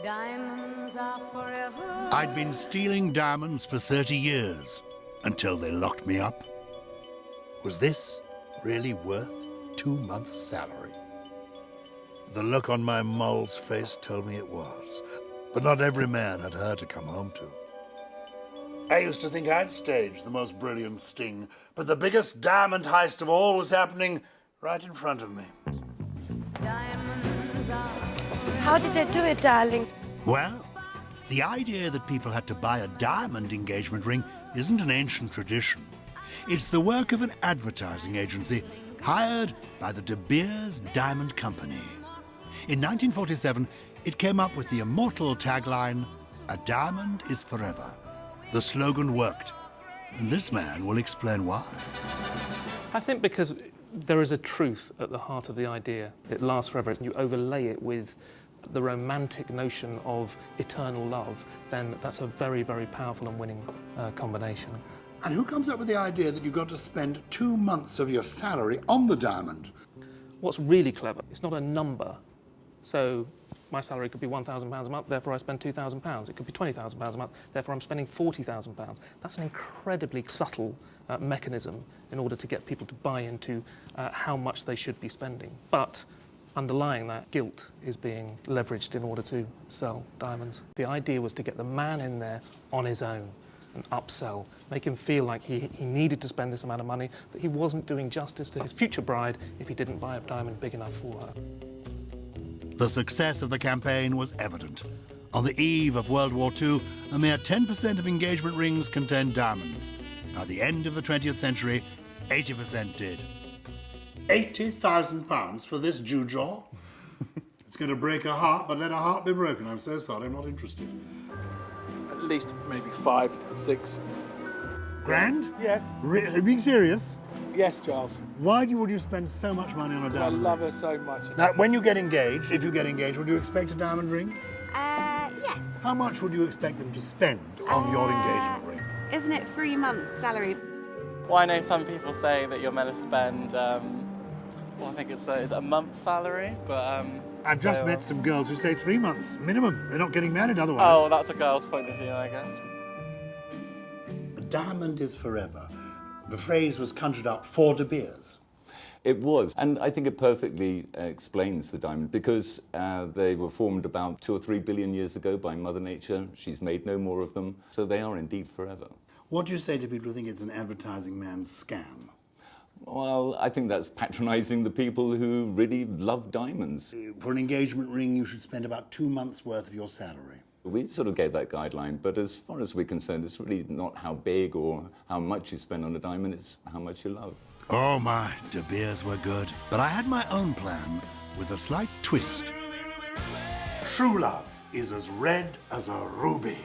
Diamonds are forever. I'd been stealing diamonds for 30 years until they locked me up. Was this really worth 2 months' salary? The look on my mole's face told me it was, but not every man had her to come home to. I used to think I'd staged the most brilliant sting, but the biggest diamond heist of all was happening right in front of me. How did they do it, darling? Well, the idea that people had to buy a diamond engagement ring isn't an ancient tradition. It's the work of an advertising agency hired by the De Beers Diamond Company. In 1947, it came up with the immortal tagline, "A diamond is forever." The slogan worked, and this man will explain why. I think because there is a truth at the heart of the idea. It lasts forever. You overlay it with the romantic notion of eternal love, then that's a very, very powerful and winning combination. And who comes up with the idea that you've got to spend 2 months of your salary on the diamond? What's really clever, it's not a number. So my salary could be £1,000 a month, therefore I spend £2,000. It could be £20,000 a month, therefore I'm spending £40,000. That's an incredibly subtle mechanism in order to get people to buy into how much they should be spending. But underlying that, guilt is being leveraged in order to sell diamonds. The idea was to get the man in there on his own and upsell, make him feel like he needed to spend this amount of money, that he wasn't doing justice to his future bride if he didn't buy a diamond big enough for her. The success of the campaign was evident. On the eve of World War II, a mere 10% of engagement rings contained diamonds. By the end of the 20th century, 80% did. £80,000 for this Jewjaw? It's going to break a heart, but let a heart be broken. I'm so sorry, I'm not interested. At least maybe 5, 6. Grand? Yes. Are you being serious? Yes, Giles. Why would you spend so much money on a diamond I love ring? her so much. Now, when you get engaged, if you get engaged, would you expect a diamond ring? Yes. How much would you expect them to spend on your engagement ring? Isn't it 3 months' salary? Well, I know some people say that you're meant to spend, well, I think it's a month's salary, but... I've just met some girls who say 3 months minimum. They're not getting married otherwise. Oh, that's a girl's point of view, I guess. A diamond is forever. The phrase was conjured up for De Beers. It was, and I think it perfectly explains the diamond because they were formed about 2 or 3 billion years ago by Mother Nature. She's made no more of them, so they are indeed forever. What do you say to people who think it's an advertising man's scam? Well, I think that's patronising the people who really love diamonds. For an engagement ring, you should spend about 2 months' worth of your salary. We sort of gave that guideline, but as far as we're concerned, it's really not how big or how much you spend on a diamond, it's how much you love. Oh my, De Beers were good. But I had my own plan with a slight twist. True love is as red as a ruby.